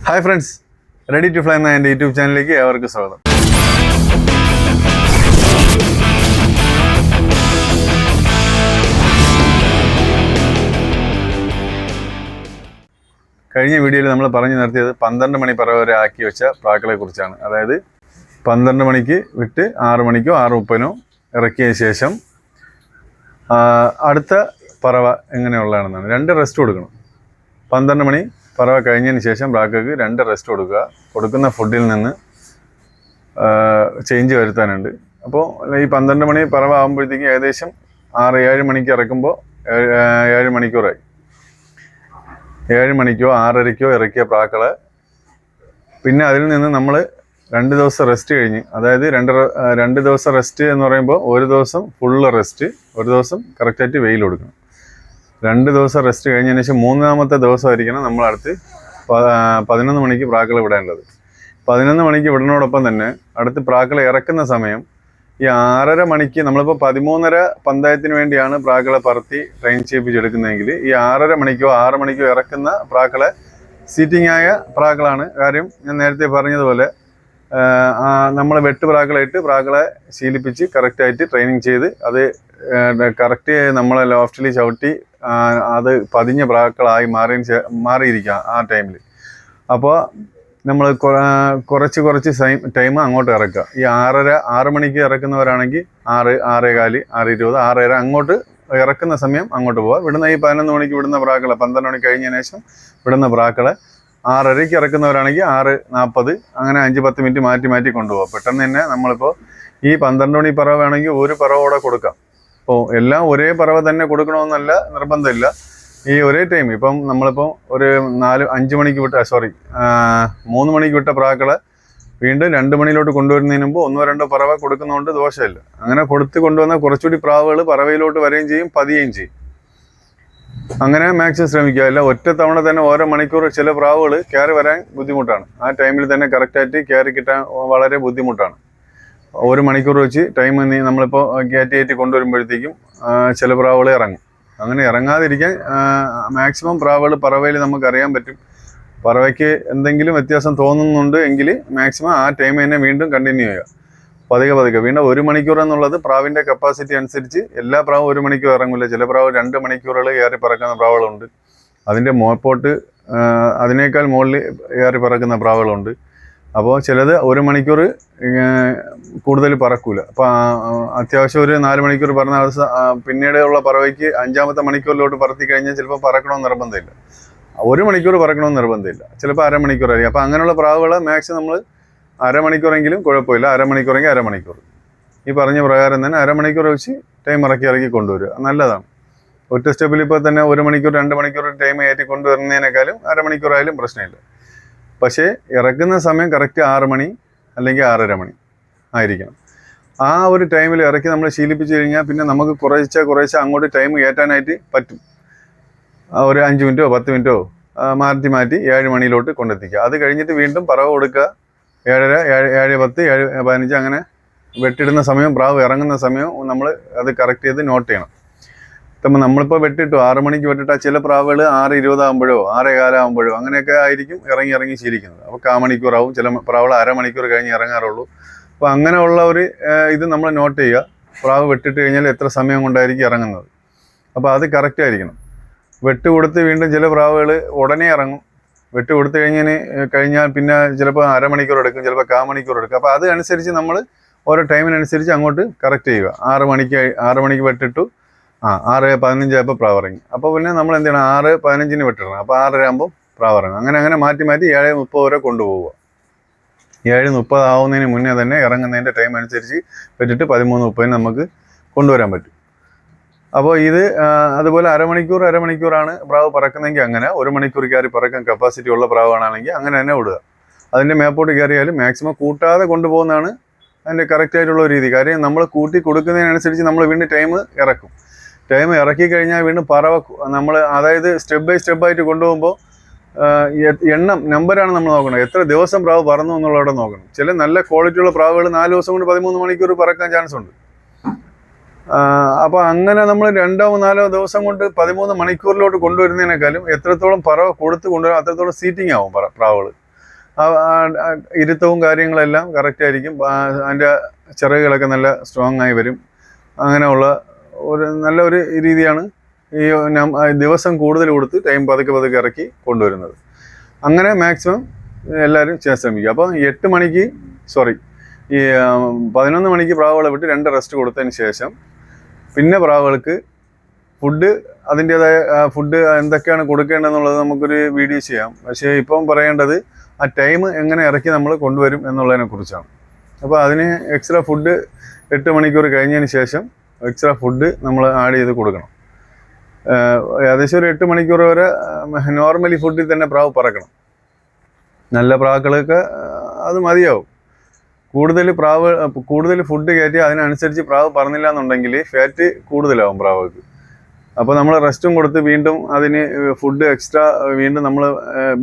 Hi friends, ready to fly എന്ന എൻ്റെ YouTube ചാനലിലേക്ക് ഏവർക്കും സ്വാഗതം. കഴിഞ്ഞ വീഡിയോയിൽ നമ്മൾ പറഞ്ഞു നിർത്തിയത് 12 മണി പറവ വരെ ആക്കി വെച്ച പ്രാക്കളെ കുറിച്ചാണ്. അതായത് 12 മണിക്ക് വിട്ട് 6 മണിക്കോ 6:30 ഇറക്കിയ ശേഷം അടുത്ത പറവ എങ്ങനെയുള്ളതാണെന്നാണ്. 2 റെസ്റ്റ് കൊടുക്കണം. 12 മണി പറവ കഴിഞ്ഞതിന് ശേഷം പ്രാക്കൾക്ക് 2 റെസ്റ്റ് കൊടുക്കുക. കൊടുക്കുന്ന ഫുഡിൽ നിന്ന് ചേഞ്ച് വരുത്താനുണ്ട്. അപ്പോൾ ഈ 12 മണി പറവ ആകുമ്പോഴത്തേക്കും ഏകദേശം 6-7 മണിക്ക് ഇറക്കുമ്പോൾ 7 മണിക്കൂറായി. 7 മണിക്കോ 6:30 ഇറക്കിയ പ്രാക്കളെ പിന്നെ അതിൽ നിന്ന് നമ്മൾ 2 ദിവസം റെസ്റ്റ് കഴിഞ്ഞ്, അതായത് 2 ദിവസം റെസ്റ്റ് എന്ന് പറയുമ്പോൾ ഒരു ദിവസം ഫുള്ള് റെസ്റ്റ്, ഒരു ദിവസം കറക്റ്റായിട്ട് വെയിൽ കൊടുക്കണം. 2 ദിവസം റെസ്റ്റ് കഴിഞ്ഞതിന് ശേഷം 3-ാമത്തെ ദിവസമായിരിക്കണം നമ്മൾ അടുത്ത് 11 മണിക്ക് പ്രാക്കളെ വിടേണ്ടത്. 11 മണിക്ക് വിടുന്നതോടൊപ്പം തന്നെ അടുത്ത് പ്രാക്കളെ ഇറക്കുന്ന സമയം ഈ 6:30 മണിക്ക്, നമ്മളിപ്പോൾ 13:30 പന്തയത്തിന് വേണ്ടിയാണ് പ്രാക്കളെ പറത്തി ട്രെയിൻ ചെയ്യിപ്പിച്ചെടുക്കുന്നതെങ്കിൽ ഈ 6:30 മണിക്കോ 6 മണിക്കോ ഇറക്കുന്ന പ്രാക്കളെ സീറ്റിംഗ് ആയ പ്രാക്കളാണ്. കാര്യം ഞാൻ നേരത്തെ പറഞ്ഞതുപോലെ നമ്മൾ വെട്ട് പ്രാക്കളെ ഇട്ട് പ്രാക്കളെ ശീലിപ്പിച്ച് കറക്റ്റായിട്ട് ട്രെയിനിങ് ചെയ്ത് അത് കറക്റ്റ് നമ്മളെ ലോഫ്റ്റിൽ ചവിട്ടി അത് പതിഞ്ഞ പ്രാക്കളായി മാറിയിരിക്കുക ആ ടൈമിൽ. അപ്പോൾ നമ്മൾ കുറച്ച് ടൈം അങ്ങോട്ട് ഇറക്കുക. ഈ 6 മണിക്ക് ഇറക്കുന്നവരാണെങ്കിൽ 6, 6:15, 6:20, 6:30 അങ്ങോട്ട് ഇറക്കുന്ന സമയം അങ്ങോട്ട് പോവുക. വിടുന്ന ഈ 11 മണിക്ക് വിടുന്ന പ്രാക്കളെ 12 മണി കഴിഞ്ഞതിന് ശേഷം വിടുന്ന പ്രാക്കളെ 6:30 ഇറക്കുന്നവരാണെങ്കിൽ 6:40 അങ്ങനെ 5-10 മിനിറ്റ് മാറ്റി കൊണ്ടുപോകാം. പെട്ടെന്ന് തന്നെ നമ്മളിപ്പോൾ ഈ 12 മണി പറവ വേണമെങ്കിൽ ഒരു പറവോടെ കൊടുക്കാം. അപ്പോൾ എല്ലാം ഒരേ പറവ തന്നെ കൊടുക്കണമെന്നല്ല, നിർബന്ധമില്ല. ഈ ഒരേ ടൈം ഇപ്പം നമ്മളിപ്പോൾ ഒരു 5 മണിക്ക് വിട്ട 3 മണിക്ക് വിട്ട പ്രാക്കളെ വീണ്ടും 2 മണിയിലോട്ട് കൊണ്ടുവരുന്നതിന് മുമ്പ് 1-2 പറവ കൊടുക്കുന്നതുകൊണ്ട് ദോഷമില്ല. അങ്ങനെ കൊണ്ടുവന്നാൽ കുറച്ചുകൂടി പ്രാവുകൾ പറവയിലോട്ട് വരികയും ചെയ്യും, പതിയുകയും ചെയ്യും. അങ്ങനെ മാക്സിമം ശ്രമിക്കുക. അല്ല ഒറ്റ തവണ തന്നെ ഓരോ മണിക്കൂർ ചില പ്രാവുകൾ കയറി വരാൻ ബുദ്ധിമുട്ടാണ്. ആ ടൈമിൽ തന്നെ കറക്റ്റായിട്ട് കയറി കിട്ടാൻ വളരെ ബുദ്ധിമുട്ടാണ്. 1 മണിക്കൂർ വെച്ച് ടൈം നമ്മളിപ്പോൾ കയറ്റി കൊണ്ടുവരുമ്പോഴത്തേക്കും ചില പ്രാവുകൾ ഇറങ്ങും. അങ്ങനെ ഇറങ്ങാതിരിക്കാൻ മാക്സിമം പ്രാവുകൾ പറവയിൽ നമുക്ക് അറിയാൻ പറ്റും. പറവയ്ക്ക് എന്തെങ്കിലും വ്യത്യാസം തോന്നുന്നുണ്ട് എങ്കിൽ മാക്സിമം ആ ടൈം തന്നെ വീണ്ടും കണ്ടിന്യൂ ചെയ്യുക. പതുക്കെ വീണ്ടും 1 മണിക്കൂർ എന്നുള്ളത് പ്രാവിൻ്റെ കപ്പാസിറ്റി അനുസരിച്ച് എല്ലാ പ്രാവും 1 മണിക്കൂർ ഇറങ്ങില്ല. ചില പ്രാവ് 2 മണിക്കൂറുകൾ കയറി പറക്കുന്ന പ്രാവുകളുണ്ട്. അതിൻ്റെ മോപ്പോട്ട് അതിനേക്കാൾ മുകളിൽ കയറി പറക്കുന്ന പ്രാവുകളുണ്ട്. അപ്പോൾ ചിലത് 1 മണിക്കൂർ കൂടുതൽ പറക്കൂല. അപ്പോൾ അത്യാവശ്യം ഒരു 4 മണിക്കൂർ പറഞ്ഞ പിന്നീട് ഉള്ള പറവയ്ക്ക് 5-ാമത്തെ മണിക്കൂറിലോട്ട് പറത്തി കഴിഞ്ഞാൽ ചിലപ്പോൾ പറക്കണമെന്ന് നിർബന്ധമില്ല. 1 മണിക്കൂർ പറക്കണമെന്ന് നിർബന്ധമില്ല. ചിലപ്പോൾ അരമണിക്കൂറായിരിക്കും. അപ്പോൾ അങ്ങനെയുള്ള പ്രാവുകളെ മാക്സിമം നമ്മൾ അരമണിക്കൂറെങ്കിലും കുഴപ്പമില്ല. അരമണിക്കൂറെങ്കിൽ അരമണിക്കൂർ ഈ പറഞ്ഞ പ്രകാരം തന്നെ അരമണിക്കൂർ വെച്ച് ടൈം ഇറക്കി കൊണ്ടുവരിക നല്ലതാണ്. ഒറ്റ സ്റ്റെപ്പിൽ ഇപ്പോൾ തന്നെ 1 മണിക്കൂർ 2 മണിക്കൂർ ടൈം കയറ്റി കൊണ്ടുവരുന്നതിനേക്കാളും അരമണിക്കൂറായാലും പ്രശ്നമില്ല. പക്ഷേ ഇറക്കുന്ന സമയം കറക്റ്റ് 6 മണി അല്ലെങ്കിൽ 6:30 മണി ആയിരിക്കണം. ആ ഒരു ടൈമിൽ ഇറക്കി നമ്മൾ ശീലിപ്പിച്ച് കഴിഞ്ഞാൽ പിന്നെ നമുക്ക് കുറേശ്ശെ അങ്ങോട്ട് ടൈം കയറ്റാനായിട്ട് പറ്റും. ഒരു 5 മിനിറ്റോ 10 മിനിറ്റോ മാറ്റി 7 മണിയിലോട്ട് കൊണ്ടെത്തിക്കുക. അത് കഴിഞ്ഞിട്ട് വീണ്ടും പറവ കൊടുക്കുക. 7:30, 7:10, 7:15 അങ്ങനെ വെട്ടിടുന്ന സമയം പ്രാവ് ഇറങ്ങുന്ന സമയം നമ്മൾ അത് കറക്റ്റ് ചെയ്ത് നോട്ട് ചെയ്യണം. ഇപ്പം നമ്മളിപ്പോൾ വെട്ടിട്ടു 6 മണിക്ക് വെട്ടിട്ടാൽ ചില പ്രാവുകൾ 6:20 ആകുമ്പോഴോ 6:15 ആകുമ്പോഴോ അങ്ങനെയൊക്കെ ആയിരിക്കും ഇറങ്ങി ശീലിക്കുന്നത്. അപ്പോൾ 1/4 മണിക്കൂറാവും. ചില പ്രാവുകൾ അരമണിക്കൂർ കഴിഞ്ഞ് ഇറങ്ങാറുള്ളൂ. അപ്പോൾ അങ്ങനെയുള്ള ഒരു ഇത് നമ്മൾ നോട്ട് ചെയ്യുക. പ്രാവ് വെട്ടിട്ട് കഴിഞ്ഞാൽ എത്ര സമയം കൊണ്ടായിരിക്കും ഇറങ്ങുന്നത്. അപ്പോൾ അത് കറക്റ്റ് ആയിരിക്കണം. വെട്ട് കൊടുത്ത് വീണ്ടും ചില പ്രാവുകൾ ഉടനെ ഇറങ്ങും. വെട്ട് കൊടുത്തു കഴിഞ്ഞാൽ പിന്നെ ചിലപ്പോൾ അരമണിക്കൂർ എടുക്കും, ചിലപ്പോൾ 1/4 മണിക്കൂർ എടുക്കും. അപ്പോൾ അത് അനുസരിച്ച് നമ്മൾ ഓരോ ടൈമിനനുസരിച്ച് അങ്ങോട്ട് കറക്റ്റ് ചെയ്യുക. 6 മണിക്ക് വെട്ടിട്ടു 6:15 ആയപ്പോൾ പ്രാവ് ഇറങ്ങി. അപ്പോൾ പിന്നെ നമ്മൾ എന്ത് ചെയ്യണം, 6:15 വെട്ടിടണം. അപ്പോൾ 6:30 ആകുമ്പോൾ പ്രാവ് ഇറങ്ങും. അങ്ങനെ മാറ്റി 7:30 വരെ കൊണ്ടുപോവുക. 7:30 ആവുന്നതിന് മുന്നേ തന്നെ ഇറങ്ങുന്നതിൻ്റെ ടൈം അനുസരിച്ച് വെട്ടിട്ട് 13:30 നമുക്ക് കൊണ്ടുവരാൻ പറ്റും. അപ്പോൾ ഇത് അതുപോലെ അരമണിക്കൂറാണ് പ്രാവ് പറക്കുന്നതെങ്കിൽ അങ്ങനെ 1 മണിക്കൂർ കയറി പറക്കാൻ കപ്പാസിറ്റി ഉള്ള പ്രാവാണെങ്കിൽ അങ്ങനെ തന്നെ വിടുക. അതിൻ്റെ മേപ്പോട്ട് കയറിയാലും മാക്സിമം കൂട്ടാതെ കൊണ്ടുപോകുന്നതാണ് അതിൻ്റെ കറക്റ്റായിട്ടുള്ള രീതി. കാര്യം നമ്മൾ കൂട്ടി കൊടുക്കുന്നതിനനുസരിച്ച് നമ്മൾ വീണ്ടും ടൈം ഇറക്കും. ടൈം ഇറക്കി കഴിഞ്ഞാൽ വീണ്ടും പറവ നമ്മൾ അതായത് സ്റ്റെപ്പ് ബൈ സ്റ്റെപ്പായിട്ട് കൊണ്ടുപോകുമ്പോൾ നമ്പറാണ് നമ്മൾ നോക്കണം. എത്ര ദിവസം പ്രാവ് പറന്നു എന്നുള്ളവിടെ നോക്കണം. ചില നല്ല ക്വാളിറ്റിയുള്ള പ്രാവുകൾ 4 ദിവസം കൊണ്ട് 13 മണിക്കൂർ പറക്കാൻ ചാൻസ് ഉണ്ട്. അപ്പോൾ അങ്ങനെ നമ്മൾ 2-4 ദിവസം കൊണ്ട് 13 മണിക്കൂറിലോട്ട് കൊണ്ടുവരുന്നതിനേക്കാളും എത്രത്തോളം പറവ കൊടുത്ത് കൊണ്ടുവരും അത്രത്തോളം സീറ്റിംഗ് ആവും പ്രാവുകൾ. ഇരുത്തവും കാര്യങ്ങളെല്ലാം കറക്റ്റ് ആയിരിക്കും. അതിൻ്റെ ചിറകുകളൊക്കെ നല്ല സ്ട്രോങ് ആയി വരും. അങ്ങനെയുള്ള ഒരു നല്ല ഒരു രീതിയാണ് ഈ ദിവസം കൂടുതൽ കൊടുത്ത് ടൈം പതുക്കെ പതുക്കെ ഇറക്കി കൊണ്ടുവരുന്നത്. അങ്ങനെ മാക്സിമം എല്ലാവരും ചെയ്യാൻ ശ്രമിക്കുക. അപ്പോൾ 8 മണിക്ക് ഈ 11 മണിക്ക് പ്രാവുകളെ വിട്ട് 2 റെസ്റ്റ് കൊടുത്തതിന് ശേഷം പിന്നെ പ്രാവുകൾക്ക് ഫുഡ് അതിൻ്റേതായ ഫുഡ് എന്തൊക്കെയാണ് കൊടുക്കേണ്ടതെന്നുള്ളത് നമുക്കൊരു വീഡിയോ ചെയ്യാം. പക്ഷേ ഇപ്പം പറയേണ്ടത് ആ ടൈം എങ്ങനെ ഇറക്കി നമ്മൾ കൊണ്ടുവരും എന്നുള്ളതിനെ കുറിച്ചാണ്. അപ്പോൾ അതിന് എക്സ്ട്രാ ഫുഡ് 8 മണിക്കൂർ കഴിഞ്ഞതിന് ശേഷം എക്സ്ട്രാ ഫുഡ് നമ്മൾ ആഡ് ചെയ്ത് കൊടുക്കണം. ഏകദേശം ഒരു 8 മണിക്കൂർ വരെ നോർമലി ഫുഡിൽ തന്നെ പ്രാവ് പറക്കണം. നല്ല പ്രാവുകൾക്ക് അത് മതിയാവും. കൂടുതൽ ഫുഡ് കയറ്റി അതിനനുസരിച്ച് പ്രാവ് പറന്നില്ല എന്നുണ്ടെങ്കിൽ ഫാറ്റ് കൂടുതലാവും പ്രാവുകൾക്ക്. അപ്പോൾ നമ്മൾ റെസ്റ്റും കൊടുത്ത് വീണ്ടും അതിന് ഫുഡ് എക്സ്ട്രാ വീണ്ടും നമ്മൾ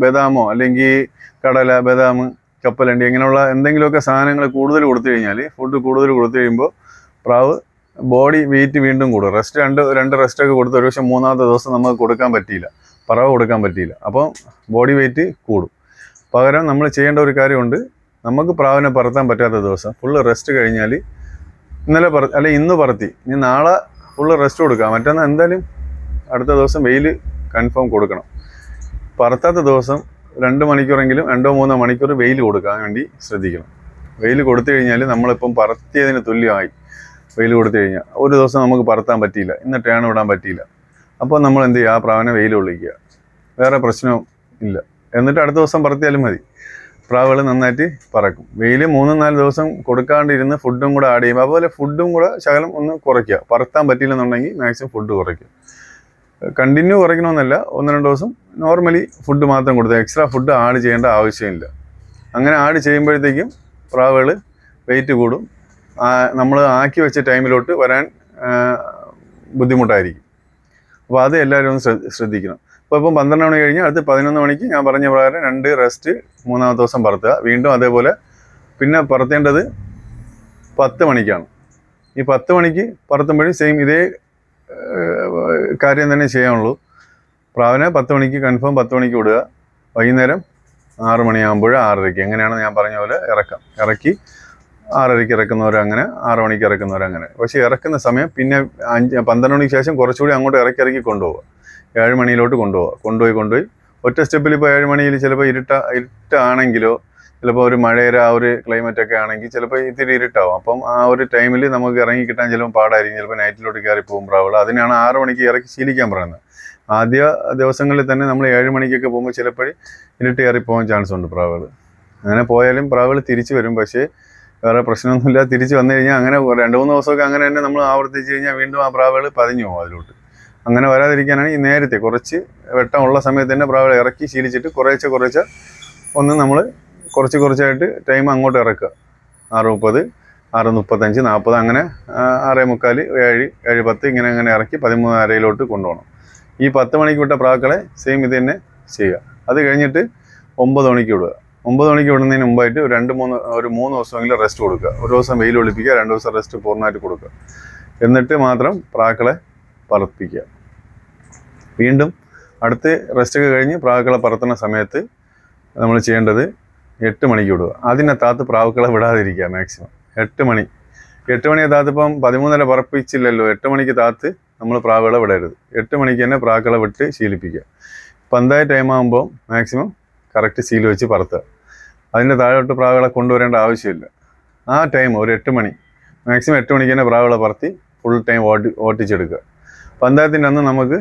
ബദാമോ അല്ലെങ്കിൽ കടല, ബദാം, കപ്പലണ്ടി ഇങ്ങനെയുള്ള എന്തെങ്കിലുമൊക്കെ സാധനങ്ങൾ കൂടുതൽ കൊടുത്തു കഴിഞ്ഞാൽ ഫുഡ് കൂടുതൽ കൊടുത്തു കഴിയുമ്പോൾ പ്രാവ് ബോഡി വെയിറ്റ് വീണ്ടും കൂടും. രണ്ട് റെസ്റ്റൊക്കെ കൊടുത്ത് ഒരു പക്ഷേ 3-ാമത്തെ ദിവസം നമുക്ക് കൊടുക്കാൻ പറ്റിയില്ല, പറവ കൊടുക്കാൻ പറ്റിയില്ല. അപ്പോൾ ബോഡി വെയിറ്റ് കൂടും. പകരം നമ്മൾ ചെയ്യേണ്ട ഒരു കാര്യമുണ്ട്. നമുക്ക് പ്രാവിനെ പറത്താൻ പറ്റാത്ത ദിവസം ഫുള്ള് റെസ്റ്റ് കഴിഞ്ഞാൽ ഇന്ന് പറത്തി ഇനി നാളെ ഫുള്ള് റെസ്റ്റ് കൊടുക്കാം. മറ്റൊന്ന് എന്തായാലും അടുത്ത ദിവസം വെയിൽ കൺഫേം കൊടുക്കണം. പറത്താത്ത ദിവസം 2 മണിക്കൂറെങ്കിലും 2-3 മണിക്കൂർ വെയിൽ കൊടുക്കാൻ വേണ്ടി ശ്രദ്ധിക്കണം. വെയിൽ കൊടുത്തു കഴിഞ്ഞാൽ നമ്മളിപ്പം പറത്തിയതിന് തുല്യമായി വെയിൽ കൊടുത്തു കഴിഞ്ഞാൽ ഒരു ദിവസം നമുക്ക് പറത്താൻ പറ്റിയില്ല, ഇന്ന് ടേൺ വിടാൻ പറ്റിയില്ല. അപ്പോൾ നമ്മൾ എന്ത് ചെയ്യുക, ആ പ്രാവിനെ വെയിൽ കൊള്ളിക്കുക, വേറെ പ്രശ്നവും ഇല്ല. എന്നിട്ട് അടുത്ത ദിവസം പറത്തിയാലും മതി. പ്രാവുകൾ നന്നായിട്ട് പറക്കും. വെയിൽ 3-4 ദിവസം കൊടുക്കാണ്ടിരുന്ന് ഫുഡും കൂടെ ആഡ് ചെയ്യുമ്പോൾ അതുപോലെ ഫുഡും കൂടെ ശകലം ഒന്ന് കുറയ്ക്കുക. പറത്താൻ പറ്റിയില്ലെന്നുണ്ടെങ്കിൽ മാക്സിമം ഫുഡ് കുറയ്ക്കുക. കണ്ടിന്യൂ കുറയ്ക്കണമെന്നല്ല, 1-2 ദിവസം നോർമലി ഫുഡ് മാത്രം കൊടുക്കുക. എക്സ്ട്രാ ഫുഡ് ആഡ് ചെയ്യേണ്ട ആവശ്യമില്ല. അങ്ങനെ ആഡ് ചെയ്യുമ്പോഴത്തേക്കും പ്രാവുകൾ വെയിറ്റ് കൂടും. നമ്മൾ ആക്കി വെച്ച ടൈമിലോട്ട് വരാൻ ബുദ്ധിമുട്ടായിരിക്കും. അപ്പോൾ അത് എല്ലാവരും ഒന്ന് ശ്രദ്ധിക്കണം. ഇപ്പം 12 മണി കഴിഞ്ഞ് അടുത്ത് 11 മണിക്ക് ഞാൻ പറഞ്ഞ പ്രകാരം 2 റെസ്റ്റ് 3-ാമത്തെ ദിവസം പറത്തുക. വീണ്ടും അതേപോലെ പിന്നെ പറത്തേണ്ടത് 10 മണിക്കാണ്. ഈ 10 മണിക്ക് പറത്തുമ്പോഴും സെയിം ഇതേ കാര്യം തന്നെ ചെയ്യാനുള്ളൂ. പ്രാവിനെ 10 മണിക്ക് കൺഫേം 10 മണിക്ക് വിടുക. വൈകുന്നേരം 6 മണിയാകുമ്പോൾ 6:30 എങ്ങനെയാണ് ഞാൻ പറഞ്ഞ പോലെ ഇറക്കി 6:30 ഇറക്കുന്നവരങ്ങനെ, 6 മണിക്ക് ഇറക്കുന്നവരങ്ങനെ. പക്ഷേ ഇറക്കുന്ന സമയം പിന്നെ 12 മണിക്ക് ശേഷം കുറച്ചുകൂടി അങ്ങോട്ട് ഇറക്കി കൊണ്ടുപോവുക. 7 മണിയിലോട്ട് കൊണ്ടുപോയി ഒറ്റ സ്റ്റെപ്പിൽ. ഇപ്പോൾ 7 മണിയിൽ ചിലപ്പോൾ ഇരുട്ടാണെങ്കിലോ ചിലപ്പോൾ ഒരു മഴയുടെ ആ ഒരു ക്ലൈമറ്റൊക്കെ ആണെങ്കിൽ ചിലപ്പോൾ ഇത്തിരി ഇരുട്ടാവും. അപ്പം ആ ഒരു ടൈമിൽ നമുക്ക് ഇറങ്ങി കിട്ടാൻ ചിലപ്പോൾ പാടായിരിക്കും. ചിലപ്പോൾ നൈറ്റിലോട്ട് കയറി പോകും പ്രാവുകൾ. അതിനാണ് 6 മണിക്ക് ഇറക്കി ശീലിക്കാൻ പറയുന്നത്. ആദ്യ ദിവസങ്ങളിൽ തന്നെ നമ്മൾ 7 മണിക്കൊക്കെ പോകുമ്പോൾ ചിലപ്പോൾ ഇരുട്ട് കയറി പോകാൻ ചാൻസ് ഉണ്ട് പ്രാവുകൾ. അങ്ങനെ പോയാലും പ്രാവുകൾ തിരിച്ചു വരും. പക്ഷേ വേറെ പ്രശ്നമൊന്നുമില്ല. തിരിച്ച് വന്നു കഴിഞ്ഞാൽ അങ്ങനെ 2-3 ദിവസമൊക്കെ അങ്ങനെ തന്നെ നമ്മൾ ആവർത്തിച്ച് കഴിഞ്ഞാൽ വീണ്ടും ആ പ്രാവുകൾ പതിഞ്ഞു പോകും അതിലോട്ട്. അങ്ങനെ വരാതിരിക്കാനാണ് ഈ നേരത്തെ കുറച്ച് വെട്ടമുള്ള സമയത്ത് തന്നെ പ്രാവുകൾ ഇറക്കി ശീലിച്ചിട്ട് കുറേശ്ശെ ഒന്ന് നമ്മൾ കുറച്ചായിട്ട് ടൈം അങ്ങോട്ട് ഇറക്കുക. 6:30, 6:35, 40 അങ്ങനെ 6:45, 7, 7:10 ഇങ്ങനെ ഇറക്കി 13:30 കൊണ്ടുപോകണം. ഈ 10 മണിക്ക് വിട്ട പ്രാക്കളെ സെയിം ഇത് തന്നെ ചെയ്യുക. അത് കഴിഞ്ഞിട്ട് 9 മണിക്ക് വിടുക. 9 മണിക്ക് വിടുന്നതിന് മുമ്പായിട്ട് ഒരു 3 ദിവസമെങ്കിലും റെസ്റ്റ് കൊടുക്കുക. ഒരു ദിവസം വെയിൽ ഒളിപ്പിക്കുക, 2 ദിവസം റെസ്റ്റ് പൂർണ്ണമായിട്ട് കൊടുക്കുക. എന്നിട്ട് മാത്രം പ്രാക്കളെ പറപ്പിക്കുക. വീണ്ടും അടുത്ത് റെസ്റ്റൊക്കെ കഴിഞ്ഞ് പ്രാക്കളെ പറത്തുന്ന സമയത്ത് നമ്മൾ ചെയ്യേണ്ടത് 8 മണിക്ക് വിടുക. അതിനകത്ത് പ്രാവുക്കളെ വിടാതിരിക്കുക മാക്സിമം. 8 മണിയെ താത്ത് ഇപ്പം 13:30 പറപ്പിച്ചില്ലല്ലോ. 8 മണിക്ക് താത്ത് നമ്മൾ പ്രാവുകളെ വിടരുത്. 8 മണിക്ക് തന്നെ പ്രാക്കളെ വിട്ട് ശീലിപ്പിക്കുക. പന്തായ ടൈം ആകുമ്പോൾ മാക്സിമം കറക്റ്റ് സീൽ വെച്ച് പറത്തുക. അതിൻ്റെ താഴോട്ട് പ്രാവുകളെ കൊണ്ടുവരേണ്ട ആവശ്യമില്ല. ആ ടൈം ഒരു 8 മണി മാക്സിമം 8 മണിക്ക് തന്നെ പ്രാവുകളെ പറത്തി ഫുൾ ടൈം ഓട്ടിച്ചെടുക്കുക. പന്തായത്തിൻ്റെ അന്ന് നമുക്ക്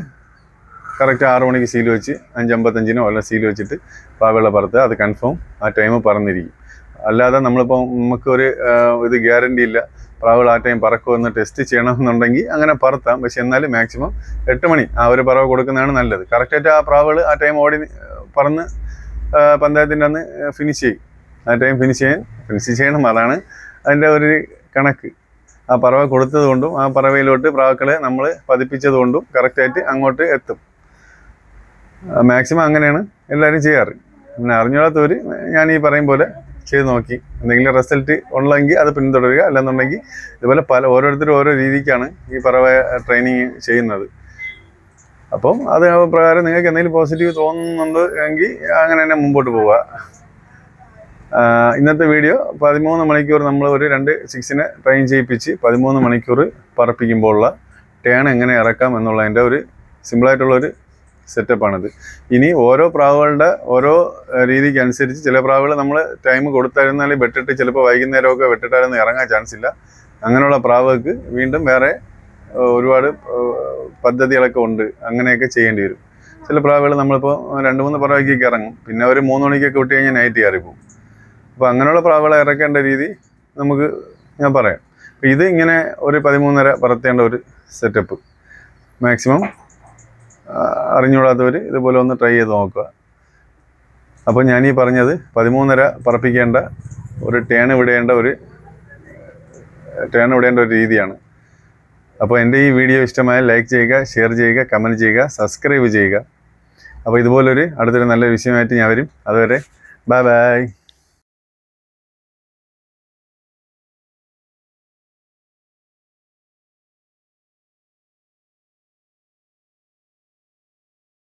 കറക്റ്റ് 6 മണിക്ക് സീൽ വെച്ച് 5:55 വല്ല സീൽ വെച്ചിട്ട് പ്രാവുകളെ പറത്തുക. അത് കൺഫേം ആ ടൈം പറന്നിരിക്കും. അല്ലാതെ നമ്മളിപ്പോൾ നമുക്കൊരു ഇത് ഗ്യാരണ്ടി ഇല്ല പ്രാവുകൾ ആ ടൈം പറക്കുമെന്ന് ടെസ്റ്റ് ചെയ്യണമെന്നുണ്ടെങ്കിൽ അങ്ങനെ പറത്താം. പക്ഷെ എന്നാലും മാക്സിമം 8 മണി ആ ഒരു പറവ് കൊടുക്കുന്നതാണ് നല്ലത്. കറക്റ്റായിട്ട് ആ പ്രാവുകൾ ആ ടൈം പറന്ന് പഞ്ചായത്തിൻ്റെ അന്ന് ഫിനിഷ് ചെയ്യും. ആ ടൈം ഫിനിഷ് ചെയ്യണം. അതാണ് അതിൻ്റെ ഒരു കണക്ക്. ആ പറവ കൊടുത്തത് കൊണ്ടും ആ പറവയിലോട്ട് പ്രാവുക്കളെ നമ്മൾ പതിപ്പിച്ചത് കൊണ്ടും കറക്റ്റായിട്ട് അങ്ങോട്ട് എത്തും. മാക്സിമം അങ്ങനെയാണ് എല്ലാവരും ചെയ്യാറ്. പിന്നെ അറിഞ്ഞൂടാത്തവർ ഞാൻ ഈ പറയും പോലെ ചെയ്ത് നോക്കി എന്തെങ്കിലും റിസൾട്ട് ഉള്ളെങ്കിൽ അത് പിന്തുടരുക. അല്ലെന്നുണ്ടെങ്കിൽ ഇതുപോലെ ഓരോരുത്തരും ഓരോ രീതിക്കാണ് ഈ പറവയെ ട്രെയിനിങ് ചെയ്യുന്നത്. അപ്പം അത് പ്രകാരം നിങ്ങൾക്ക് എന്തെങ്കിലും പോസിറ്റീവ് തോന്നുന്നുണ്ട് എങ്കിൽ അങ്ങനെ തന്നെ മുമ്പോട്ട് പോവുക. ഇന്നത്തെ വീഡിയോ 13 മണിക്കൂർ നമ്മൾ ഒരു 2 6-നെ ട്രെയിൻ ചെയ്യിപ്പിച്ച് 13 മണിക്കൂർ പറപ്പിക്കുമ്പോഴുള്ള ടേൺ എങ്ങനെ ഇറക്കാം എന്നുള്ളതിൻ്റെ ഒരു സിമ്പിളായിട്ടുള്ളൊരു സെറ്റപ്പാണിത്. ഇനി ഓരോ പ്രാവുകളുടെ ഓരോ രീതിക്ക് അനുസരിച്ച് ചില പ്രാവുകൾ നമ്മൾ ടൈം കൊടുത്തായിരുന്നാൽ വെട്ടിട്ട് ചിലപ്പോൾ വൈകുന്നേരമൊക്കെ വെട്ടിട്ടായിരുന്നു ഇറങ്ങാൻ ചാൻസ് ഇല്ല. അങ്ങനെയുള്ള പ്രാവുകൾക്ക് വീണ്ടും വേറെ ഒരുപാട് പദ്ധതികളൊക്കെ ഉണ്ട്. അങ്ങനെയൊക്കെ ചെയ്യേണ്ടി വരും. ചില പ്രാവുകൾ നമ്മളിപ്പോൾ 2-3 പറവയ്ക്കൊക്കെ ഇറങ്ങും, പിന്നെ ഒരു 3 മണിക്കൊക്കെ വിട്ട് കഴിഞ്ഞാൽ നൈറ്റ് കയറിപ്പോവും. അപ്പോൾ അങ്ങനെയുള്ള പ്രാവുകളെ ഇറക്കേണ്ട രീതി നമുക്ക് ഞാൻ പറയാം. അപ്പോൾ ഇത് ഇങ്ങനെ ഒരു 13.5 പറത്തേണ്ട ഒരു സെറ്റപ്പ് മാക്സിമം അറിഞ്ഞുകൂടാത്തവർ ഇതുപോലെ ഒന്ന് ട്രൈ ചെയ്ത് നോക്കുക. അപ്പോൾ ഞാനീ പറഞ്ഞത് 13.5 പറപ്പിക്കേണ്ട ഒരു ടേൺ വിടേണ്ട ഒരു രീതിയാണ്. അപ്പോൾ എൻ്റെ ഈ വീഡിയോ ഇഷ്ടമായ ലൈക്ക് ചെയ്യുക, ഷെയർ ചെയ്യുക, കമൻറ്റ് ചെയ്യുക, സബ്സ്ക്രൈബ് ചെയ്യുക. അപ്പോൾ ഇതുപോലൊരു അടുത്തൊരു നല്ലൊരു വിഷയമായിട്ട് ഞാൻ വരും. അതുവരെ ബൈ ബൈ.